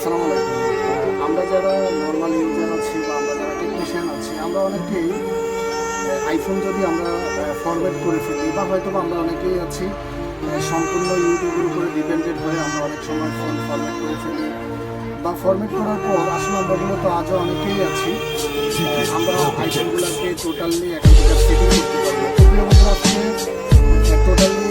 আসসালামু আলাইকুম। আমরা যারা নর্মাল ইউজার আছি বা আমরা যারা টেকনিশিয়ান আছি, আমরা অনেকেই আইফোন যদি আমরা ফরম্যাট করে ফেলি বা হয়তো বা আমরা অনেকেই আছি সম্পূর্ণ ইউটিউবের উপরে ডিপেন্ডেড হয়ে আমরা অনেক সময় ফোন ফরম্যাট করে ফেলি বা ফরম্যাট করার পর আসলে আমরা মূলত আজও অনেকেই আছি আমরা আইফোনগুলোকে টোটালি এখন সেটিং করতে পারবো। টোটালি